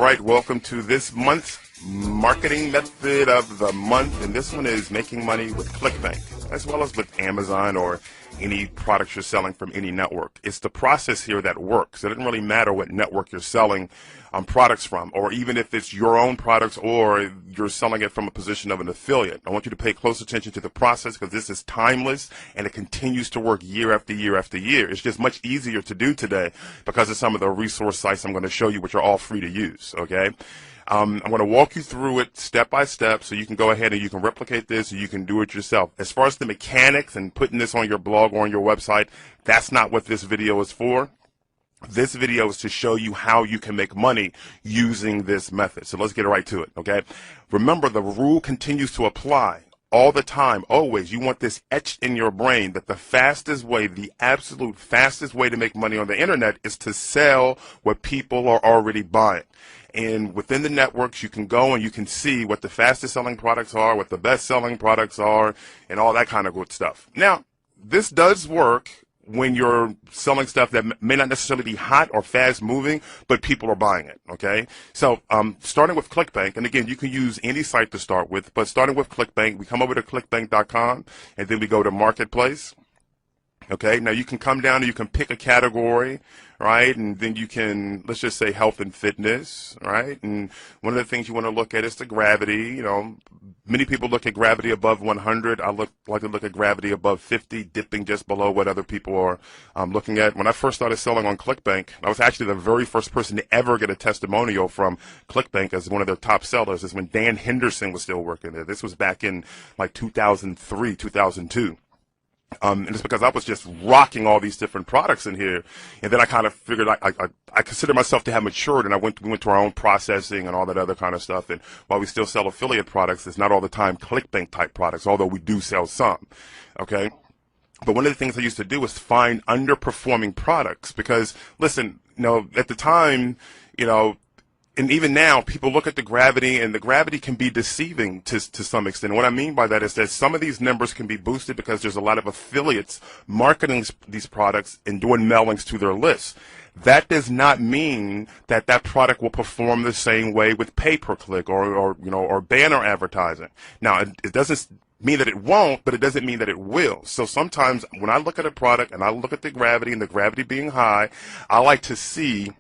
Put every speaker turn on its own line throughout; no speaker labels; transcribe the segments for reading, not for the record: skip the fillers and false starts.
right, welcome to this month's marketing method of the month, and this one is making money with Clickbank, as well as with Amazon or any products you're selling from any network. It's the process here that works. It doesn't really matter what network you're selling products from, or even if it's your own products or you're selling it from a position of an affiliate. I want you to pay close attention to the process because this is timeless and it continues to work year after year after year. It's just much easier to do today because of some of the resource sites I'm going to show you, which are all free to use, okay? I'm going to walk you through it step by step so you can go ahead and you can replicate this and you can do it yourself. As far as the mechanics and putting this on your blog or on your website, that's not what this video is for. This video is to show you how you can make money using this method. So let's get right to it, okay? Remember, the rule continues to apply all the time, always. You want this etched in your brain that the fastest way, the absolute fastest way to make money on the internet is to sell what people are already buying. And within the networks, you can go and you can see what the fastest selling products are, what the best selling products are, and all that kind of good stuff. Now, this does work when you're selling stuff that may not necessarily be hot or fast moving, but people are buying it, okay? So starting with Clickbank, and again, you can use any site to start with, but starting with Clickbank, we come over to clickbank.com, and then we go to Marketplace. Okay, now you can come down and you can pick a category, right? And then you can, let's just say health and fitness, right? And one of the things you want to look at is the gravity. You know, many people look at gravity above 100. I like to look at gravity above 50, dipping just below what other people are looking at. When I first started selling on Clickbank, I was actually the very first person to ever get a testimonial from Clickbank as one of their top sellers. Is when Dan Henderson was still working there. This was back in like 2003, 2002. And it's because I was just rocking all these different products in here, and then I kind of figured I consider myself to have matured, and we went to our own processing and all that other kind of stuff. And while we still sell affiliate products, it's not all the time Clickbank type products, although we do sell some. Okay, but one of the things I used to do was find underperforming products because, listen, you know, at the time, you know. And even now, people look at the gravity, and the gravity can be deceiving to some extent. And what I mean by that is that some of these numbers can be boosted because there's a lot of affiliates marketing these products and doing mailings to their lists. That does not mean that that product will perform the same way with pay-per-click or banner advertising. Now, it doesn't mean that it won't, but it doesn't mean that it will. So sometimes when I look at a product and I look at the gravity and the gravity being high, I like to see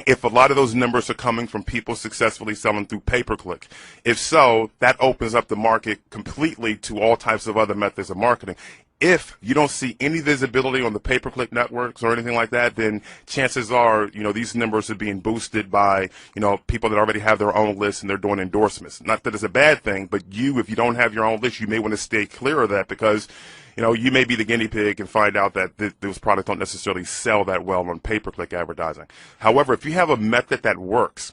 if a lot of those numbers are coming from people successfully selling through pay-per-click. If so, that opens up the market completely to all types of other methods of marketing. If you don't see any visibility on the pay-per-click networks or anything like that, then chances are, you know, these numbers are being boosted by, you know, people that already have their own lists and they're doing endorsements. Not that it's a bad thing, but if you don't have your own list, you may want to stay clear of that because, you know, you may be the guinea pig and find out that those products don't necessarily sell that well on pay-per-click advertising. However, if you have a method that works,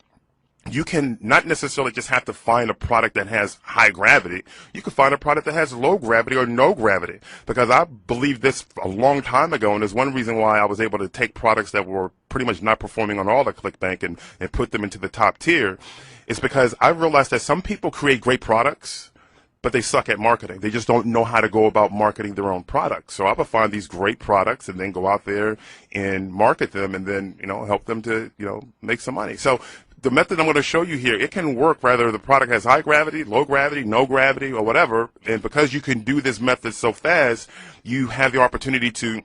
you can not necessarily just have to find a product that has high gravity. You can find a product that has low gravity or no gravity. Because I believed this a long time ago, and there's one reason why I was able to take products that were pretty much not performing on all the Clickbank and put them into the top tier. It's because I realized that some people create great products, but they suck at marketing. They just don't know how to go about marketing their own products. So I would find these great products and then go out there and market them and then, you know, help them to, you know, make some money. So the method I'm going to show you here, it can work whether the product has high gravity, low gravity, no gravity, or whatever. And because you can do this method so fast, you have the opportunity to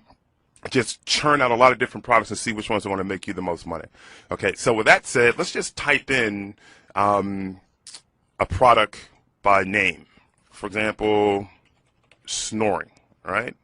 just churn out a lot of different products and see which ones are going to make you the most money. Okay, so with that said, let's just type in a product by name. For example, snoring, right?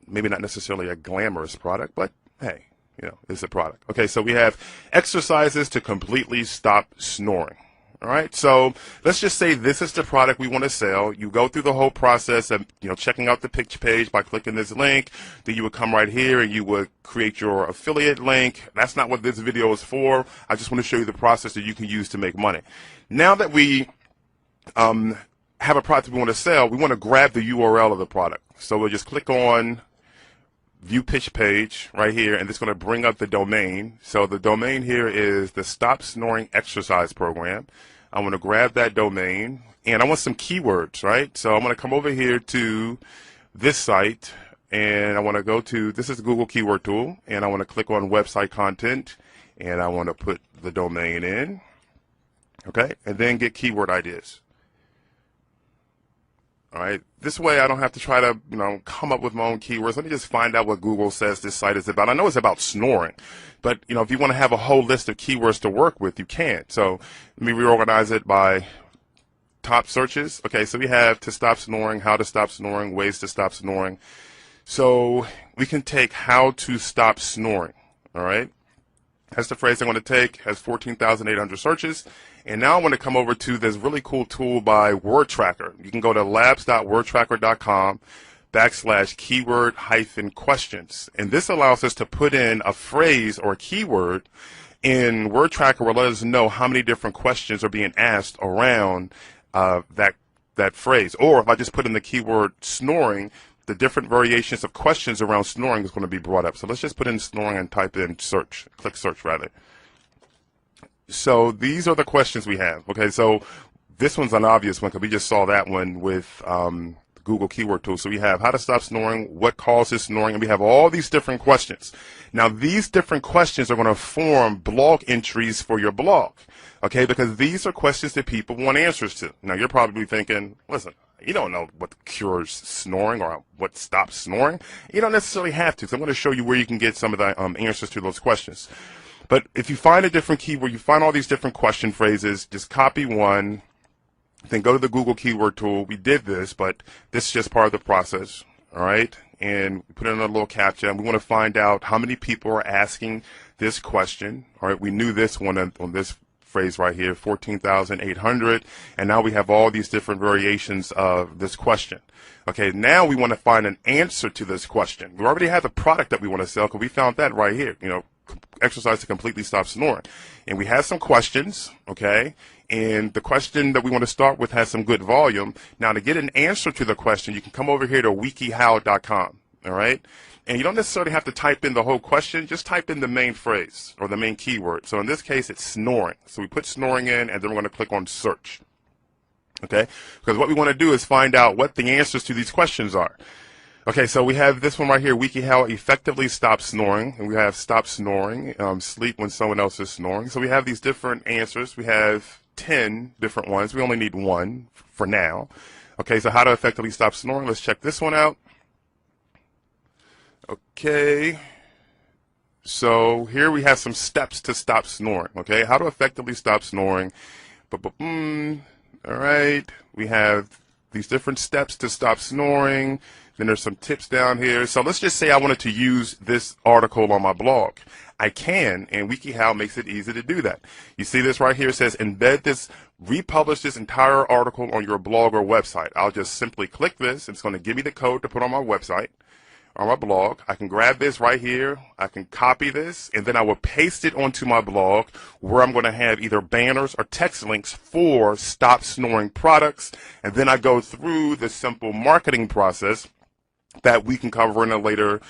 Maybe not necessarily a glamorous product, but hey, you know, it's a product. Okay, so we have exercises to completely stop snoring. All right, so let's just say this is the product we want to sell. You go through the whole process of, you know, checking out the pitch page by clicking this link. Then you would come right here and you would create your affiliate link. That's not what this video is for. I just want to show you the process that you can use to make money. Now that we have a product we want to sell, we want to grab the URL of the product. So we'll just click on view pitch page right here, and it's going to bring up the domain. So the domain here is the Stop Snoring Exercise Program. I want to grab that domain, and I want some keywords, right? So I'm going to come over here to this site, and I want to go to, this is the Google Keyword Tool, and I want to click on Website Content, and I want to put the domain in, okay, and then get keyword ideas. All right, this way I don't have to try to, come up with my own keywords. Let me just find out what Google says this site is about. I know it's about snoring, but, if you want to have a whole list of keywords to work with, you can. So let me reorganize it by top searches. Okay, so we have to stop snoring, how to stop snoring, ways to stop snoring. So we can take how to stop snoring, all right? That's the phrase I'm going to take, has 14,800 searches. And now I want to come over to this really cool tool by Word Tracker. You can go to labs.wordtracker.com/keyword-questions. And this allows us to put in a phrase or keyword, and Word Tracker will let us know how many different questions are being asked around that phrase. Or if I just put in the keyword snoring, the different variations of questions around snoring is going to be brought up. So let's just put in snoring and type in search, click search rather. So these are the questions we have. Okay, so this one's an obvious one because we just saw that one with Google keyword tool. So we have how to stop snoring, what causes snoring, and we have all these different questions. Now these different questions are going to form blog entries for your blog. Okay, because these are questions that people want answers to. Now you're probably thinking, listen, you don't know what cures snoring or what stops snoring. You don't necessarily have to. So I'm going to show you where you can get some of the answers to those questions. But if you find a different keyword, you find all these different question phrases, just copy one, then go to the Google keyword tool. We did this, but this is just part of the process, all right? And we put in a little captcha, and we want to find out how many people are asking this question, all right? We knew this one on this phrase right here, 14,800, and now we have all these different variations of this question. Okay, now we want to find an answer to this question. We already have the product that we want to sell because we found that right here, exercise to completely stop snoring. And we have some questions, okay? And the question that we want to start with has some good volume. Now, to get an answer to the question, you can come over here to wikihow.com, all right? And you don't necessarily have to type in the whole question. Just type in the main phrase or the main keyword. So in this case, it's snoring. So we put snoring in, and then we're going to click on search, okay? Because what we want to do is find out what the answers to these questions are. Okay, so we have this one right here, WikiHow effectively stop snoring, and we have stop snoring, sleep when someone else is snoring. So we have these different answers. We have 10 different ones. We only need one for now. Okay, so how to effectively stop snoring. Let's check this one out. Okay, so here we have some steps to stop snoring. Okay, how to effectively stop snoring. All right, we have these different steps to stop snoring. Then there's some tips down here. So let's just say I wanted to use this article on my blog. I can, and WikiHow makes it easy to do that. You see this right here? It says embed this, republish this entire article on your blog or website. I'll just simply click this. It's going to give me the code to put on my website, on my blog. I can grab this right here. I can copy this, and then I will paste it onto my blog where I'm going to have either banners or text links for stop snoring products. And then I go through the simple marketing process that we can cover in a later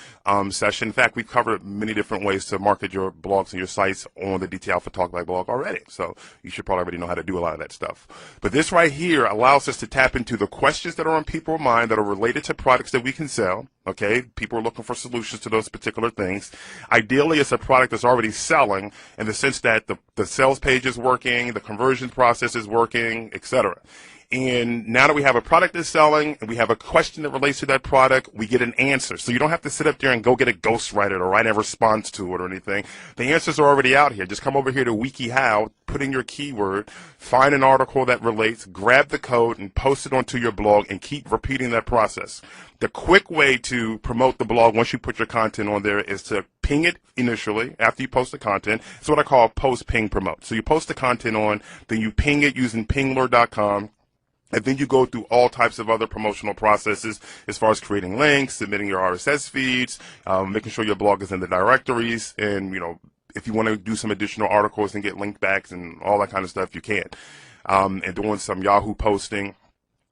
session. In fact, we've covered many different ways to market your blogs and your sites on the DT Alpha Talkback blog already. So you should probably already know how to do a lot of that stuff. But this right here allows us to tap into the questions that are on people's mind that are related to products that we can sell. Okay, people are looking for solutions to those particular things. Ideally, it's a product that's already selling in the sense that the sales page is working, the conversion process is working, etc. And now that we have a product that's selling and we have a question that relates to that product, we get an answer. So you don't have to sit up there and go get a ghostwriter or write a response to it or anything. The answers are already out here. Just come over here to WikiHow, put in your keyword, find an article that relates, grab the code, and post it onto your blog and keep repeating that process. The quick way to promote the blog once you put your content on there is to ping it initially after you post the content. It's what I call post, ping, promote. So you post the content on, then you ping it using pinglr.com. And then you go through all types of other promotional processes as far as creating links, submitting your RSS feeds, making sure your blog is in the directories, and, if you want to do some additional articles and get link backs and all that kind of stuff, you can. And doing some Yahoo posting,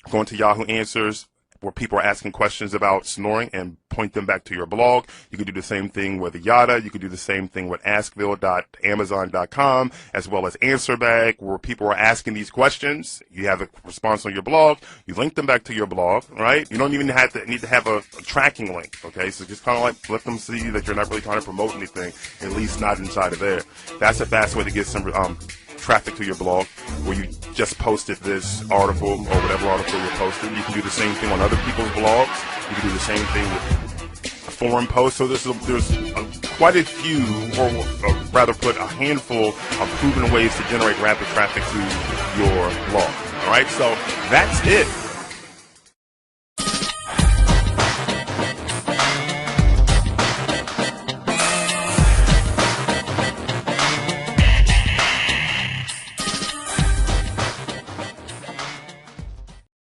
going to Yahoo Answers, where people are asking questions about snoring and point them back to your blog. You can do the same thing with Yada. You can do the same thing with askville.amazon.com, as well as AnswerBag, where people are asking these questions. You have a response on your blog. You link them back to your blog, right? You don't even need to have a tracking link, okay? So just kind of like let them see that you're not really trying to promote anything, at least not inside of there. That's a fast way to get some traffic to your blog, where you just posted this article or whatever article you posted. You can do the same thing on other people's blogs. You can do the same thing with a forum post. So there's quite a few, or rather put a handful of proven ways to generate rapid traffic to your blog. All right, so that's it.